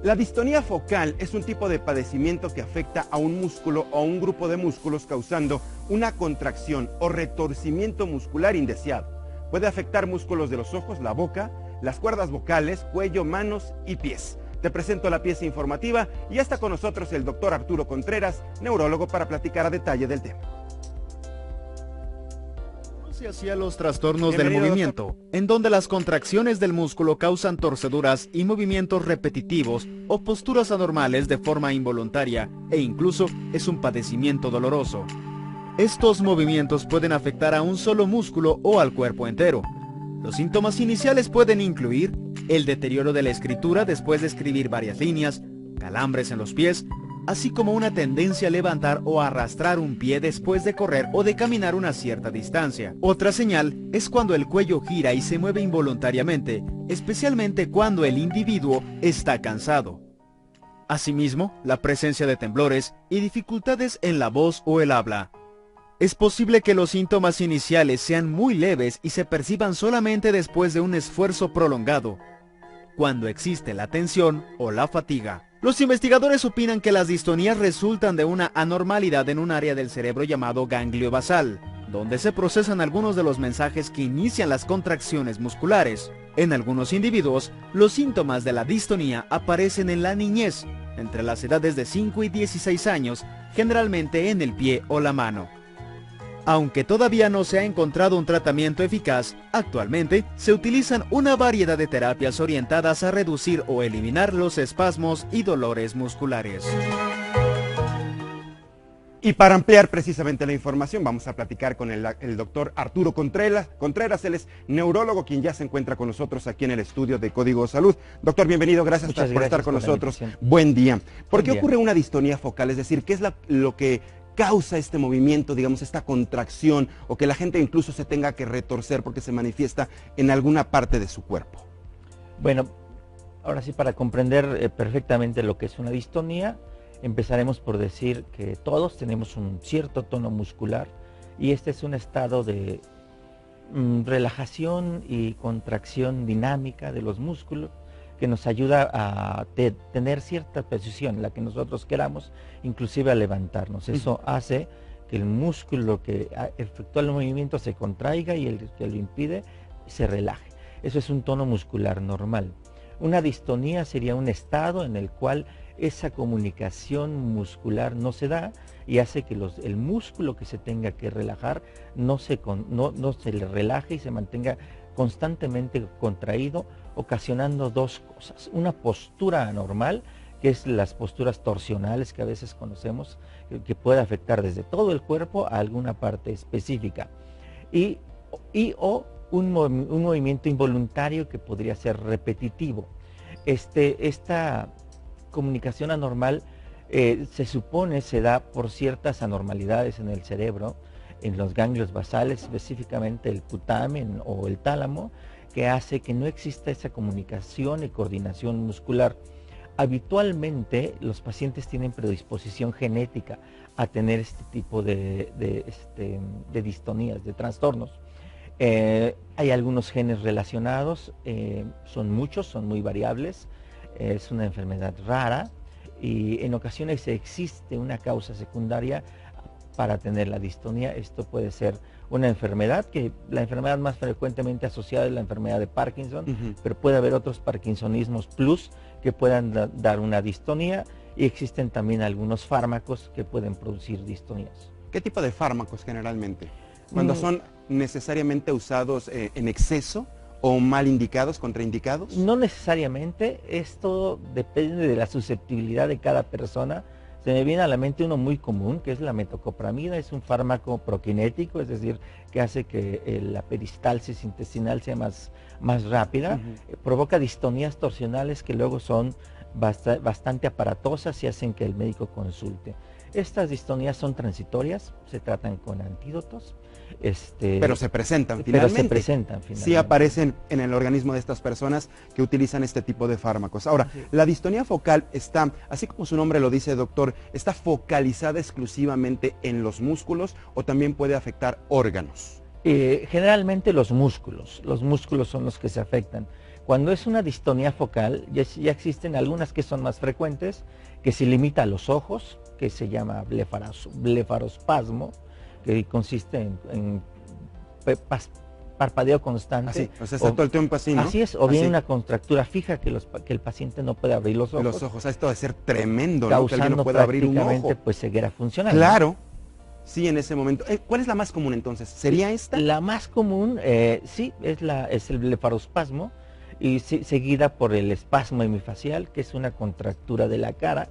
La distonía focal es un tipo de padecimiento que afecta a un músculo o a un grupo de músculos causando una contracción o retorcimiento muscular indeseado. Puede afectar músculos de los ojos, la boca, las cuerdas vocales, cuello, manos y pies. Te presento la pieza informativa y ya está con nosotros el doctor Arturo Contreras, neurólogo, para platicar a detalle del tema. Hacia los trastornos del Bienvenido, movimiento, doctor. en donde las contracciones del músculo causan torceduras y movimientos repetitivos o posturas anormales de forma involuntaria e incluso es un padecimiento doloroso. Estos movimientos pueden afectar a un solo músculo o al cuerpo entero. Los síntomas iniciales pueden incluir el deterioro de la escritura después de escribir varias líneas, calambres en los pies, así como una tendencia a levantar o arrastrar un pie después de correr o de caminar una cierta distancia. Otra señal es cuando el cuello gira y se mueve involuntariamente, especialmente cuando el individuo está cansado. Asimismo, la presencia de temblores y dificultades en la voz o el habla. Es posible que los síntomas iniciales sean muy leves y se perciban solamente después de un esfuerzo prolongado, cuando existe la tensión o la fatiga. Los investigadores opinan que las distonías resultan de una anormalidad en un área del cerebro llamado ganglio basal, donde se procesan algunos de los mensajes que inician las contracciones musculares. En algunos individuos, los síntomas de la distonía aparecen en la niñez, entre las edades de 5 y 16 años, generalmente en el pie o la mano. Aunque todavía no se ha encontrado un tratamiento eficaz, actualmente se utilizan una variedad de terapias orientadas a reducir o eliminar los espasmos y dolores musculares. Y para ampliar precisamente la información, vamos a platicar con el doctor Arturo Contreras. Él es neurólogo, quien ya se encuentra con nosotros aquí en el estudio de Código Salud. Doctor, bienvenido, gracias por estar con nosotros. Buen día. ¿Por qué ocurre una distonía focal? Es decir, ¿qué es lo que causa este movimiento, digamos, esta contracción, o que la gente incluso se tenga que retorcer porque se manifiesta en alguna parte de su cuerpo? Bueno, ahora sí, para comprender perfectamente lo que es una distonía, empezaremos por decir que todos tenemos un cierto tono muscular y este es un estado de relajación y contracción dinámica de los músculos que nos ayuda a tener cierta precisión, la que nosotros queramos, inclusive a levantarnos. Eso hace que el músculo que efectúa el movimiento se contraiga y el que lo impide se relaje. Eso es un tono muscular normal. Una distonía sería un estado en el cual esa comunicación muscular no se da y hace que el músculo que se tenga que relajar no se le relaje y se mantenga constantemente contraído, ocasionando dos cosas: una postura anormal, que es las posturas torsionales que a veces conocemos, que puede afectar desde todo el cuerpo a alguna parte específica, o un movimiento involuntario que podría ser repetitivo. Esta comunicación anormal se supone se da por ciertas anormalidades en el cerebro, en los ganglios basales, específicamente el putamen o el tálamo, que hace que no exista esa comunicación y coordinación muscular. Habitualmente los pacientes tienen predisposición genética a tener este tipo de distonías, de trastornos. Hay algunos genes relacionados, son muchos, son muy variables, es una enfermedad rara y en ocasiones existe una causa secundaria para tener la distonía. Esto puede ser una enfermedad, que la enfermedad más frecuentemente asociada es la enfermedad de Parkinson, pero puede haber otros parkinsonismos plus que puedan dar una distonía, y existen también algunos fármacos que pueden producir distonías. ¿Qué tipo de fármacos generalmente? ¿Cuando son necesariamente usados en exceso o mal indicados, contraindicados? No necesariamente, esto depende de la susceptibilidad de cada persona. Se me viene a la mente uno muy común, que es la metoclopramida. Es un fármaco prokinético, es decir, que hace que la peristalsis intestinal sea más rápida. Provoca distonías torsionales que luego son bastante aparatosas y hacen que el médico consulte. Estas distonías son transitorias, se tratan con antídotos. Pero se presentan finalmente. Sí aparecen en el organismo de estas personas que utilizan este tipo de fármacos. Ahora, la distonía focal está, así como su nombre lo dice, doctor, ¿está focalizada exclusivamente en los músculos o también puede afectar órganos? Generalmente los músculos son los que se afectan. Cuando es una distonía focal, ya existen algunas que son más frecuentes, que se limita a los ojos, que se llama blefarospasmo, que consiste en parpadeo constante. Así, o sea, está todo el tiempo así, ¿no? Así es, o bien una contractura fija que el paciente no puede abrir los ojos. Los ojos, esto debe ser tremendo, ¿no? Que alguien no pueda abrir un ojo. Pues ceguera funcional. Claro, sí, en ese momento. ¿Cuál es la más común entonces? ¿Sería esta? La más común, sí, es el blefarospasmo, y seguida por el espasmo hemifacial, que es una contractura de la cara.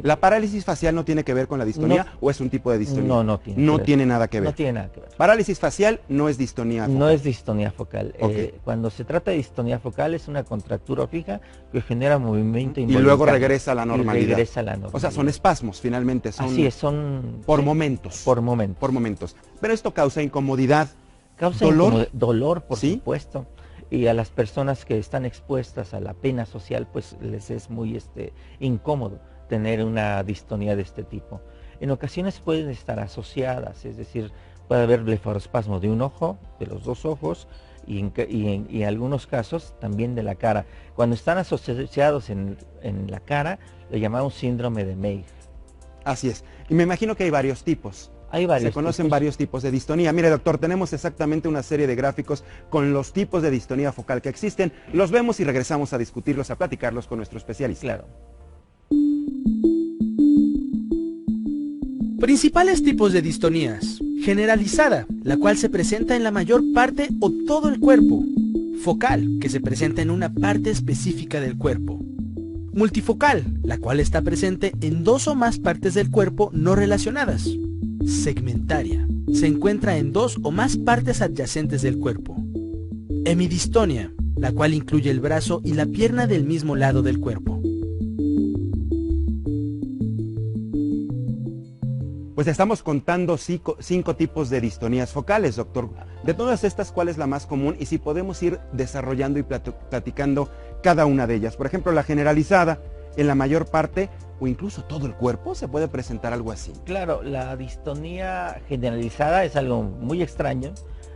¿La parálisis facial no tiene que ver con la distonía o es un tipo de distonía? No tiene nada que ver. No tiene nada que ver. Parálisis facial no es distonía focal. No es distonía focal. Okay. Cuando se trata de distonía focal es una contractura fija que genera movimiento involuntario. Y luego regresa a la normalidad. Regresa a la normalidad. O sea, son espasmos finalmente. Así es, son... Por momentos. Por momentos. Por momentos. Pero esto causa incomodidad. Causa dolor, por supuesto. Y a las personas que están expuestas a la pena social, pues les es muy incómodo tener una distonía de este tipo. En ocasiones pueden estar asociadas, es decir, puede haber blefarospasmo de un ojo, de los dos ojos, y en algunos casos también de la cara. Cuando están asociados en la cara, le llamamos síndrome de Meigh. Así es. Y me imagino que hay varios tipos. Se conocen varios tipos de distonía. Mire, doctor, tenemos exactamente una serie de gráficos con los tipos de distonía focal que existen. Los vemos y regresamos a discutirlos, a platicarlos con nuestro especialista. Claro. Principales tipos de distonías. Generalizada, la cual se presenta en la mayor parte o todo el cuerpo. Focal, que se presenta en una parte específica del cuerpo. Multifocal, la cual está presente en dos o más partes del cuerpo no relacionadas. Segmentaria, se encuentra en dos o más partes adyacentes del cuerpo. Hemidistonia, la cual incluye el brazo y la pierna del mismo lado del cuerpo. Pues estamos contando 5 tipos de distonías focales, doctor. De todas estas, ¿cuál es la más común? Y si podemos ir desarrollando y platicando cada una de ellas. Por ejemplo, la generalizada, en la mayor parte o incluso todo el cuerpo se puede presentar algo así. Claro, la distonía generalizada es algo muy extraño.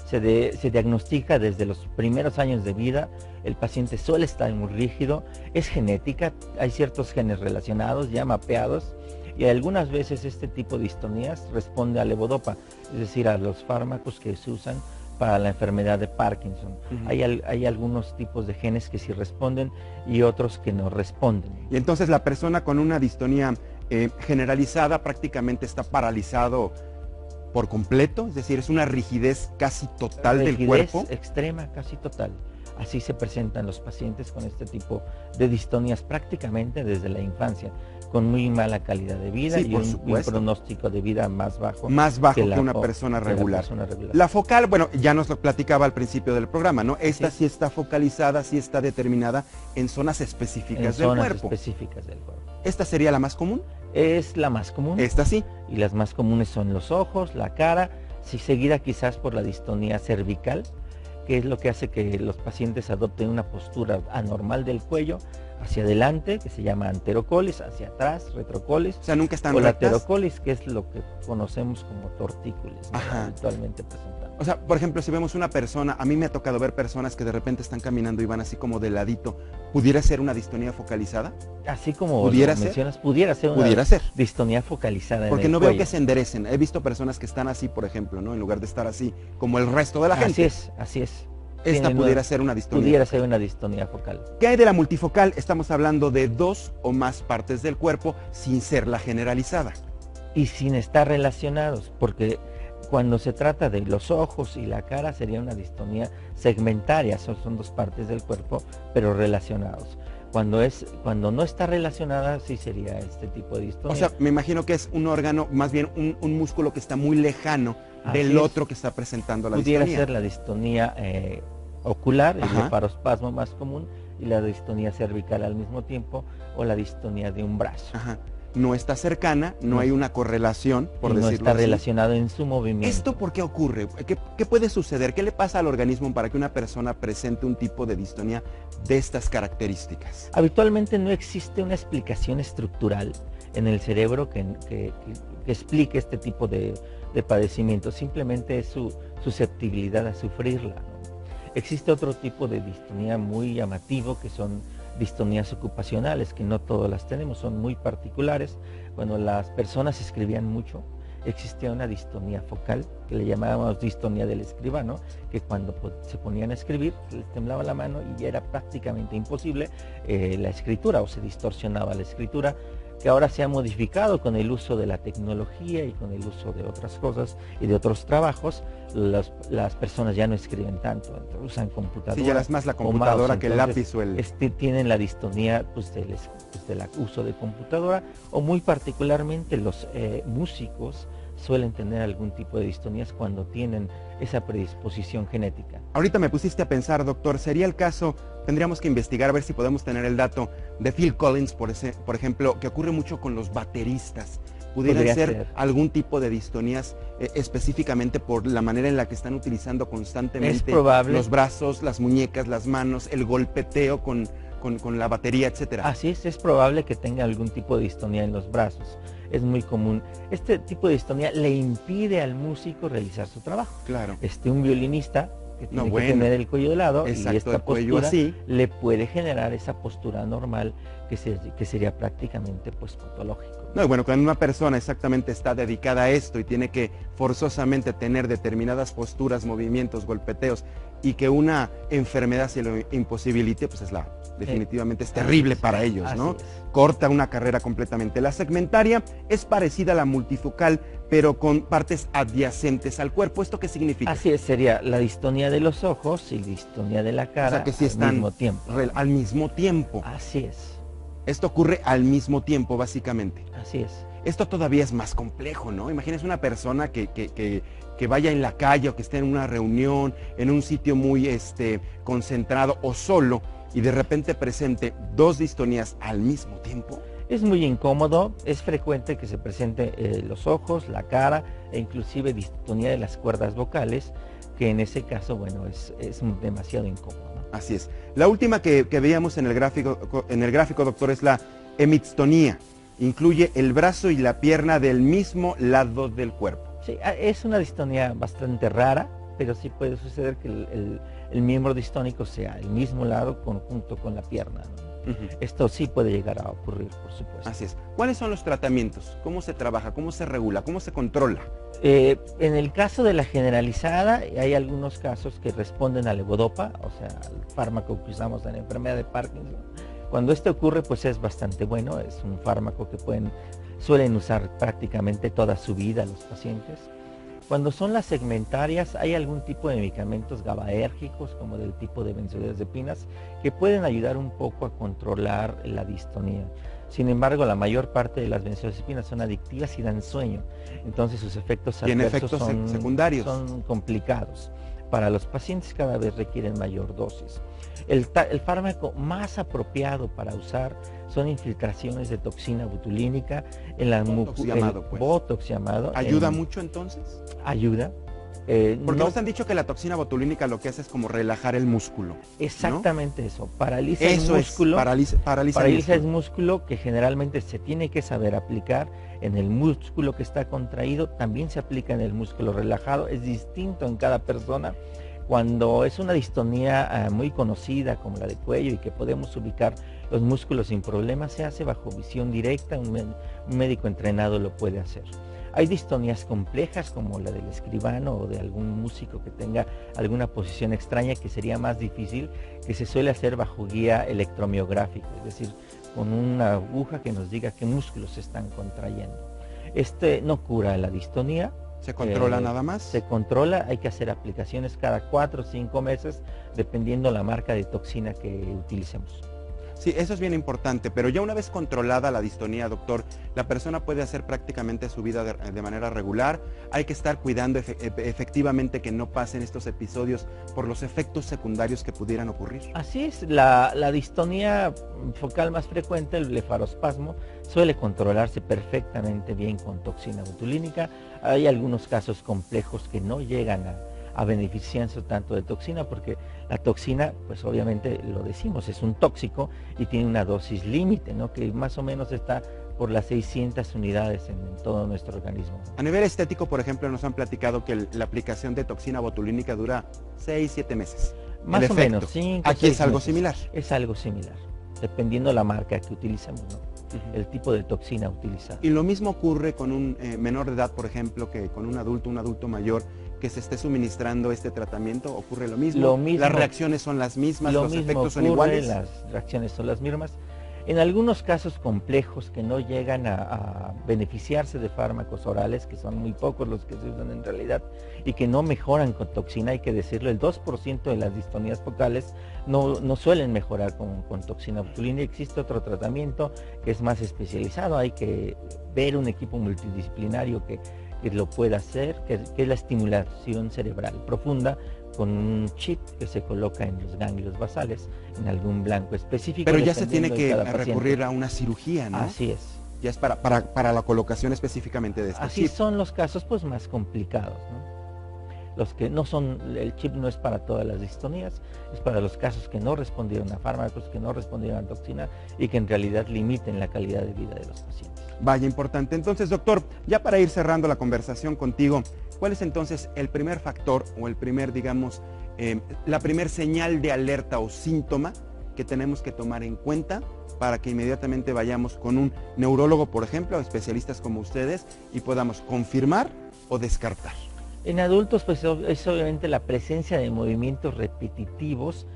Se diagnostica desde los primeros años de vida. El paciente suele estar muy rígido, es genética, hay ciertos genes relacionados ya mapeados, y algunas veces este tipo de distonías responde a levodopa, es decir, a los fármacos que se usan para la enfermedad de Parkinson. Hay algunos tipos de genes que sí responden y otros que no responden. Y entonces la persona con una distonía generalizada prácticamente está paralizado por completo, es decir, es una rigidez casi total del cuerpo. Rigidez extrema, casi total. Así se presentan los pacientes con este tipo de distonías prácticamente desde la infancia, con muy mala calidad de vida y un pronóstico de vida más bajo. Más bajo que una persona regular. La focal, bueno, ya nos lo platicaba al principio del programa, ¿no? Esta sí está focalizada, sí está determinada en zonas específicas del cuerpo. Específicas del cuerpo. ¿Esta sería la más común? Es la más común. Esta sí. Y las más comunes son los ojos, la cara, seguida quizás por la distonía cervical, que es lo que hace que los pacientes adopten una postura anormal del cuello hacia adelante, que se llama anterocolis, hacia atrás, retrocolis. O sea, nunca están o rectas. laterocolis, que es lo que conocemos como tortícolis, ¿no? Habitualmente presentamos. O sea, por ejemplo, si vemos una persona, a mí me ha tocado ver personas que de repente están caminando y van así como de ladito, ¿pudiera ser una distonía focalizada? Así como ¿Pudiera lo ser? mencionas, pudiera ser una distonía focalizada. Porque en el no veo cuello. que se enderecen. He visto personas que están así, por ejemplo, ¿no? En lugar de estar así, como el resto de la gente. Así es. Esta pudiera ser una distonía. Pudiera ser una distonía focal. ¿Qué hay de la multifocal? Estamos hablando de dos o más partes del cuerpo sin ser la generalizada. Y sin estar relacionados, porque cuando se trata de los ojos y la cara sería una distonía segmentaria, son dos partes del cuerpo, pero relacionados. Cuando no está relacionada, sí sería este tipo de distonía. O sea, me imagino que es un órgano, más bien un músculo que está muy lejano del otro que está presentando la distonía. Pudiera ser la distonía ocular, el blefarospasmo más común, y la distonía cervical al mismo tiempo, o la distonía de un brazo. No está cercana, no hay una correlación, por decirlo así. No está relacionado en su movimiento. ¿Esto por qué ocurre? ¿Qué puede suceder? ¿Qué le pasa al organismo para que una persona presente un tipo de distonía de estas características? Habitualmente no existe una explicación estructural en el cerebro que explique este tipo de padecimiento, simplemente es su susceptibilidad a sufrirla, ¿no? Existe otro tipo de distonía muy llamativo, que son distonías ocupacionales, que no todas las tenemos, son muy particulares. Cuando las personas escribían mucho, existía una distonía focal, que le llamábamos distonía del escribano, que cuando se ponían a escribir, les temblaba la mano y ya era prácticamente imposible la escritura, o se distorsionaba la escritura, que ahora se ha modificado con el uso de la tecnología y con el uso de otras cosas y de otros trabajos. Las personas ya no escriben tanto, usan computadora. Sí, ya es más la computadora mouse, que el lápiz o el... tienen la distonía del uso de computadora, o muy particularmente los músicos suelen tener algún tipo de distonías cuando tienen esa predisposición genética. Ahorita me pusiste a pensar, doctor, sería el caso, tendríamos que investigar a ver si podemos tener el dato de Phil Collins, por ejemplo, que ocurre mucho con los bateristas. ¿Pudieran ser algún tipo de distonías específicamente por la manera en la que están utilizando constantemente los brazos, las muñecas, las manos, el golpeteo con la batería, etcétera? Así es probable que tenga algún tipo de distonía en los brazos. Es muy común. Este tipo de distonía le impide al músico realizar su trabajo. Claro. Un violinista que tiene que tener el cuello de lado, exacto, y esta postura así le puede generar esa postura normal que sería prácticamente patológico. No, y bueno, cuando una persona exactamente está dedicada a esto y tiene que forzosamente tener determinadas posturas, movimientos, golpeteos, y que una enfermedad se lo imposibilite, pues definitivamente es terrible para ellos, ¿no? Corta una carrera completamente. La segmentaria es parecida a la multifocal, pero con partes adyacentes al cuerpo. ¿Esto qué significa? Así es, sería la distonía de los ojos y la distonía de la cara, o sea, que sí al mismo tiempo. Al mismo tiempo. Así es. Esto ocurre al mismo tiempo, básicamente. Así es. Esto todavía es más complejo, ¿no? Imagínense una persona que vaya en la calle o que esté en una reunión, en un sitio muy concentrado o solo, y de repente presente dos distonías al mismo tiempo. Es muy incómodo, es frecuente que se presente los ojos, la cara e inclusive distonía de las cuerdas vocales, que en ese caso, bueno, es demasiado incómodo, ¿no? Así es. La última que veíamos en el gráfico, doctor, es la hemistonía. Incluye el brazo y la pierna del mismo lado del cuerpo. Sí, es una distonía bastante rara, pero sí puede suceder que el miembro distónico sea el mismo lado junto con la pierna, ¿no? Esto sí puede llegar a ocurrir, por supuesto. Así es. ¿Cuáles son los tratamientos? ¿Cómo se trabaja? ¿Cómo se regula? ¿Cómo se controla? En el caso de la generalizada, hay algunos casos que responden a levodopa, o sea, al fármaco que usamos en la enfermedad de Parkinson. Cuando esto ocurre, pues es bastante bueno, es un fármaco que suelen usar prácticamente toda su vida los pacientes. Cuando son las segmentarias, hay algún tipo de medicamentos GABAérgicos, como del tipo de benzodiazepinas, que pueden ayudar un poco a controlar la distonía. Sin embargo, la mayor parte de las benzodiazepinas son adictivas y dan sueño, entonces sus efectos adversos secundarios son complicados. Para los pacientes cada vez requieren mayor dosis. El fármaco más apropiado para usar son infiltraciones de toxina botulínica en la Botox llamado. ¿Ayuda mucho entonces? Ayuda. Porque nos han dicho que la toxina botulínica lo que hace es como relajar el músculo. Exactamente, ¿no? Eso, paraliza el músculo. Paraliza el músculo, que generalmente se tiene que saber aplicar en el músculo que está contraído, también se aplica en el músculo relajado, es distinto en cada persona. Cuando es una distonía muy conocida como la de cuello y que podemos ubicar los músculos sin problema, se hace bajo visión directa, un médico entrenado lo puede hacer. Hay distonías complejas como la del escribano o de algún músico que tenga alguna posición extraña, que sería más difícil, que se suele hacer bajo guía electromiográfica, es decir, con una aguja que nos diga qué músculos se están contrayendo. No cura la distonía. ¿Se controla nada más? Se controla, hay que hacer aplicaciones cada 4 o 5 meses, dependiendo la marca de toxina que utilicemos. Sí, eso es bien importante, pero ya una vez controlada la distonía, doctor, la persona puede hacer prácticamente su vida de manera regular. Hay que estar cuidando efectivamente que no pasen estos episodios por los efectos secundarios que pudieran ocurrir. Así es, la distonía focal más frecuente, el blefarospasmo, suele controlarse perfectamente bien con toxina botulínica. Hay algunos casos complejos que no llegan a beneficiarse tanto de toxina, porque la toxina, pues obviamente lo decimos, es un tóxico y tiene una dosis límite, ¿no? Que más o menos está por las 600 unidades en todo nuestro organismo. A nivel estético, por ejemplo, nos han platicado que la aplicación de toxina botulínica dura 6-7 meses. Más el o efecto. menos, 5 Aquí es 6 algo meses. similar. Es algo similar, dependiendo la marca que utilicemos, ¿no? El tipo de toxina utilizada. Y lo mismo ocurre con un menor de edad, por ejemplo, que con un adulto mayor que se esté suministrando este tratamiento, ¿ocurre lo mismo? Las reacciones son las mismas, los efectos son iguales. Las reacciones son las mismas. En algunos casos complejos que no llegan a beneficiarse de fármacos orales, que son muy pocos los que se usan en realidad, y que no mejoran con toxina, hay que decirlo, el 2% de las distonías focales no suelen mejorar con toxina botulínica. Existe otro tratamiento que es más especializado, hay que ver un equipo multidisciplinario que lo pueda hacer, que es la estimulación cerebral profunda, con un chip que se coloca en los ganglios basales, en algún blanco específico. Pero ya se tiene que recurrir a una cirugía, ¿no? Así es. Ya es para la colocación específicamente de este Así chip. son los casos pues más complicados, ¿no? Los que no son, el chip no es para todas las distonías, es para los casos que no respondieron a fármacos, que no respondieron a toxina y que en realidad limiten la calidad de vida de los pacientes. Vaya, importante. Entonces, doctor, ya para ir cerrando la conversación contigo, ¿cuál es entonces el primer factor o el primer, digamos, la primer señal de alerta o síntoma que tenemos que tomar en cuenta para que inmediatamente vayamos con un neurólogo, por ejemplo, especialistas como ustedes, y podamos confirmar o descartar? En adultos, pues es obviamente la presencia de movimientos repetitivos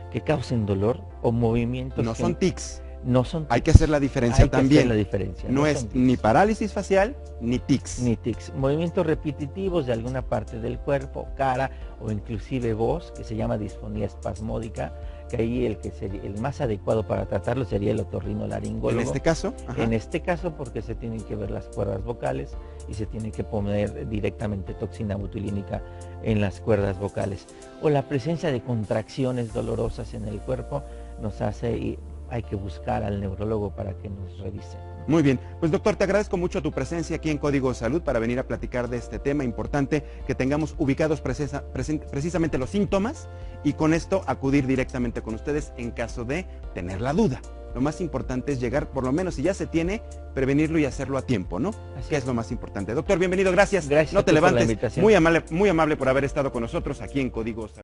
que causen dolor o movimientos No son tics. No son tics. Hay que hacer la diferencia también. La diferencia. No es ni parálisis facial ni tics. Ni tics. Movimientos repetitivos de alguna parte del cuerpo, cara o inclusive voz, que se llama disfonía espasmódica, que ahí el más adecuado para tratarlo sería el otorrinolaringólogo. ¿En este caso? Ajá. En este caso porque se tienen que ver las cuerdas vocales y se tiene que poner directamente toxina botulínica en las cuerdas vocales. O la presencia de contracciones dolorosas en el cuerpo nos hace y hay que buscar al neurólogo para que nos revise. Muy bien, pues doctor, te agradezco mucho tu presencia aquí en Código Salud para venir a platicar de este tema importante, que tengamos ubicados precisamente los síntomas y con esto acudir directamente con ustedes en caso de tener la duda. Lo más importante es llegar, por lo menos si ya se tiene, prevenirlo y hacerlo a tiempo, ¿no? Que es lo más importante. Doctor, bienvenido, gracias. Gracias. No te levantes. Por la invitación. Muy amable por haber estado con nosotros aquí en Código Salud.